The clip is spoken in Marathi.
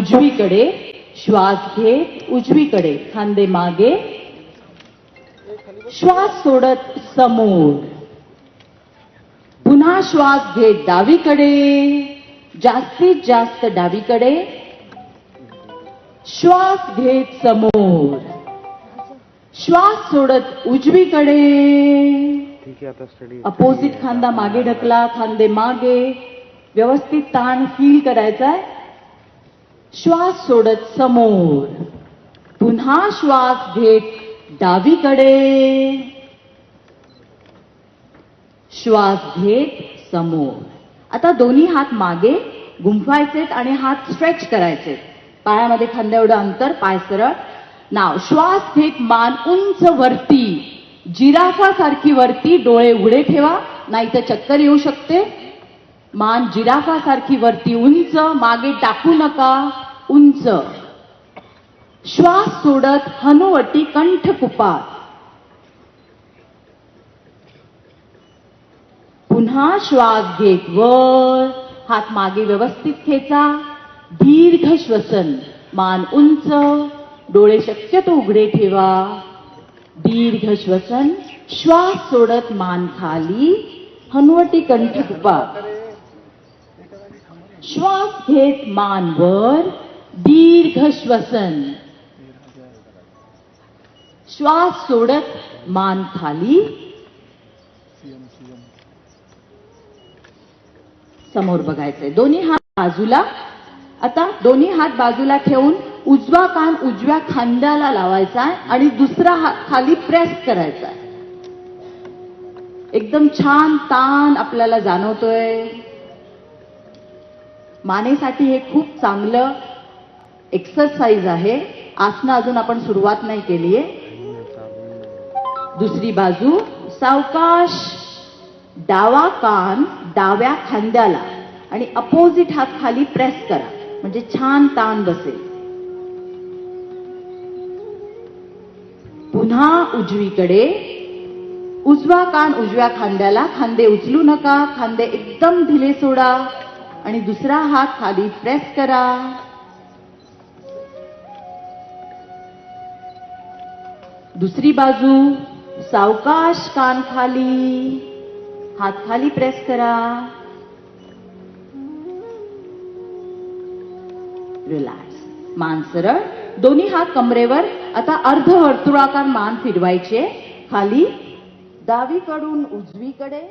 उजवीकडे, श्वास घेत उजवीकडे, खांदे मागे, श्वास सोडत समोर, पुन्हा श्वास घेत डावीकडे, जास्तीत जास्त डावीकडे, श्वास घेत समोर, श्वास सोडत उजवीकडे, अपोजिट खांदा मागे ढकला, खांदे मागे, व्यवस्थित ताण फील करायचाय, श्वास सोडत समोर, पुन्हा श्वास घेत डावीकडे, श्वास घेत समोर. आता दोन्ही हात मागे गुंफायचेत आणि हात स्ट्रेच करायचे, पायामध्ये खांद्या एवढं अंतर, पाय सरळ. नाव श्वास घेत मान उंच वरती, जिराफा सारखी वरती, डोळे उघडे ठेवा नाही तर चक्कर येऊ शकते. मान जिराफा सारखी वरती उंच, मागे टाकू नका, उंच. श्वास सोडत हनुवटी कंठ कुपात, पुन्हा श्वास घेत वर, हात मागे व्यवस्थित खेचा, दीर्घ श्वसन, मान उंच, डोळे शक्यतो उघडे ठेवा, दीर्घ श्वसन. श्वास सोडत मान खाली, हनुवटी कंठ कुपात, श्वास घेत मान वर, दीर्घ श्वसन, श्वास सोडत मान खाली, समोर बघायचंय. दोन्ही हात बाजूला. आता दोन्ही हात बाजूला ठेवून उजवा कान उजव्या खांद्याला लावायचा आहे आणि दुसरा हात खाली प्रेस करायचा आहे. एकदम छान ताण आपल्याला जाणवतोय. मानेसाठी हे खूप चांगलं एक्सरसाइज आहे. आसनं अजून आपण सुरुवात नाही केलीये. दुसरी बाजू, सावकाश डावा कान डाव्या खांद्याला आणि अपोजिट हात खाली प्रेस करा, म्हणजे छान ताण बसेल. पुन्हा उजवीकडे, उजवा कान उजव्या खांद्याला, खांदे उचलू नका, खांदे एकदम ढिले सोडा आणि दुसरा हात खाली प्रेस करा. दुसरी बाजू, सावकाश कान खाली, हात खाली प्रेस करा. रिलॅक्स. मान सरळ, दोन्ही हात कमरेवर. आता अर्धवर्तुळाकार मान फिरवायचे, खाली, डावीकडून उजवीकडे,